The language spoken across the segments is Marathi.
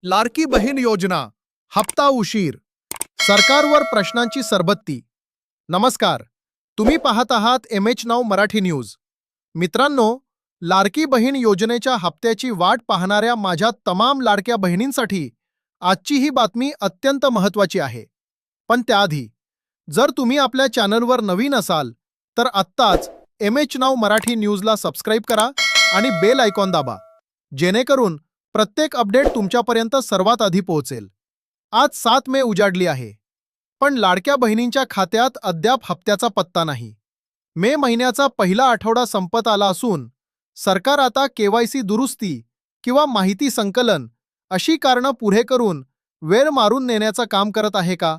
लाडकी बहीण योजना, हप्ता उशीर, सरकारवर प्रश्नांची सरबत्ती. नमस्कार, तुम्ही पाहत आहात MH9 मराठी न्यूज. मित्रांनो, लाडकी बहीण योजनेच्या हप्त्याची वाट पाहणाऱ्या माझ्या तमाम लाडक्या बहिणींसाठी आजची ही बातमी अत्यंत महत्त्वाची आहे. पण त्याआधी, जर तुम्ही आपल्या चॅनलवर नवीन असाल तर आत्ताच MH9 मराठी न्यूजला सबस्क्राईब करा आणि बेल आयकॉन दाबा, जेणेकरून प्रत्येक अपडेट तुमच्यापर्यंत सर्वात आधी पोहोचेल. आज 7 मे उजाडली आहे, पण लाडक्या बहिणींच्या खात्यात अद्याप हप्त्याचा पत्ता नाही. मे महिन्याचा पहिला आठवडा संपत आला असून सरकार आता KYC दुरुस्ती किंवा माहिती संकलन अशी कारणं पुढे करून वेळ मारून नेण्याचं काम करत आहे का,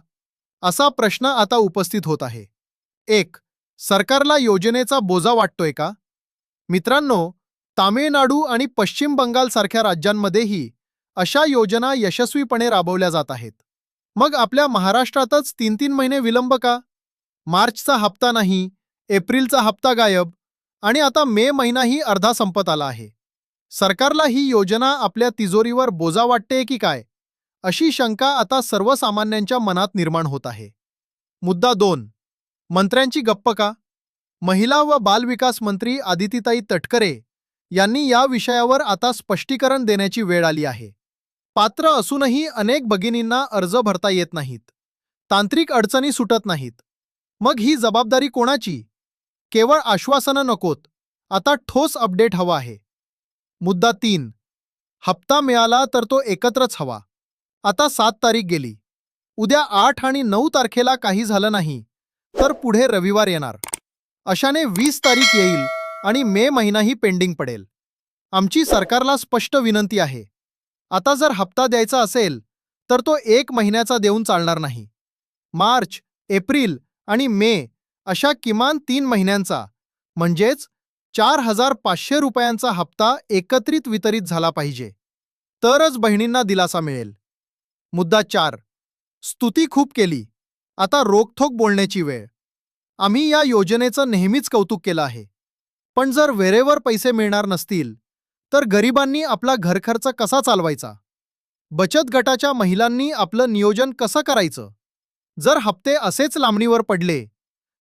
असा प्रश्न आता उपस्थित होत आहे. 1. सरकारला योजनेचा बोजा वाटतोय का? मित्रांनो, तामिळनाडू आणि पश्चिम बंगाल सारख्या राज्यांमध्येही अशा योजना यशस्वीपणे राबवल्या जात आहेत. मग आपल्या महाराष्ट्रातच 3-3 महिने विलंब का? मार्चचा हप्ता नाही, एप्रिलचा हप्ता गायब आणि आता मे महिनाही अर्धा संपत आला आहे. सरकारला ही योजना आपल्या तिजोरीवर बोजा वाटते की काय, अशी शंका आता सर्वसामान्यांच्या मनात निर्माण होत आहे. मुद्दा 2. मंत्र्यांची गप्प का? महिला व बालविकास मंत्री आदितीताई तटकरे यांनी या विषयावर आता स्पष्टीकरण देण्याची वेळ आली आहे. पात्र असूनही अनेक भगिनींना अर्ज भरता येत नाहीत. तांत्रिक अडचणी सुटत नाहीत. मग ही जबाबदारी कोणाची? केवळ आश्वासनं नकोत, आता ठोस अपडेट हवा आहे. मुद्दा 3. हप्ता मिळाला तर तो एकत्रच हवा. आता 7 तारीख गेली. उद्या 8 आणि 9 तारखेला काही झालं नाही तर पुढे रविवार येणार. अशाने 20 तारीख येईल आणि मे महिनाही पेंडिंग पडेल. आमची सरकारला स्पष्ट विनंती आहे, आता जर हप्ता द्यायचा असेल तर तो 1 महिन्याचा देऊन चालणार नाही. मार्च, एप्रिल आणि मे अशा किमान 3 महिन्यांचा, म्हणजेच 4,500 रुपयांचा हप्ता एकत्रित वितरित झाला पाहिजे, तरच बहिणींना दिलासा मिळेल. मुद्दा 4. स्तुती खूप केली, आता रोखठोक बोलण्याची वेळ. आम्ही या योजनेचं नेहमीच कौतुक केलं आहे, पण जर वेळेवर पैसे मिळणार नसतील तर गरिबांनी आपला घरखर्च कसा चालवायचा? बचत गटाच्या महिलांनी आपलं नियोजन कसं करायचं? जर हप्ते असेच लांबणीवर पडले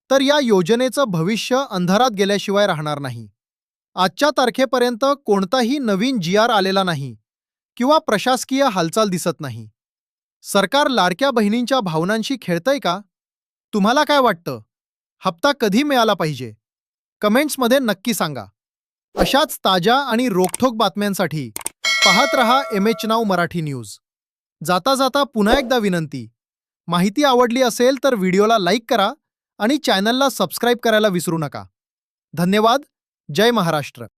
तर या योजनेचं भविष्य अंधारात गेल्याशिवाय राहणार नाही. आजच्या तारखेपर्यंत कोणताही नवीन GR आलेला नाही किंवा प्रशासकीय हालचाल दिसत नाही. सरकार लाडक्या बहिणींच्या भावनांशी खेळतंय का? तुम्हाला काय वाटतं? हप्ता कधी मिळाला पाहिजे? कमेंट्समध्ये नक्की सांगा. अशाच ताज्या आणि रोखठोक बातम्यांसाठी पाहत रहा MH9 मराठी न्यूज. जाता जाता पुन्हा एकदा विनंती, माहिती आवडली असेल तर व्हिडिओला लाईक करा आणि चॅनलला सबस्क्राईब करायला विसरू नका. धन्यवाद. जय महाराष्ट्र.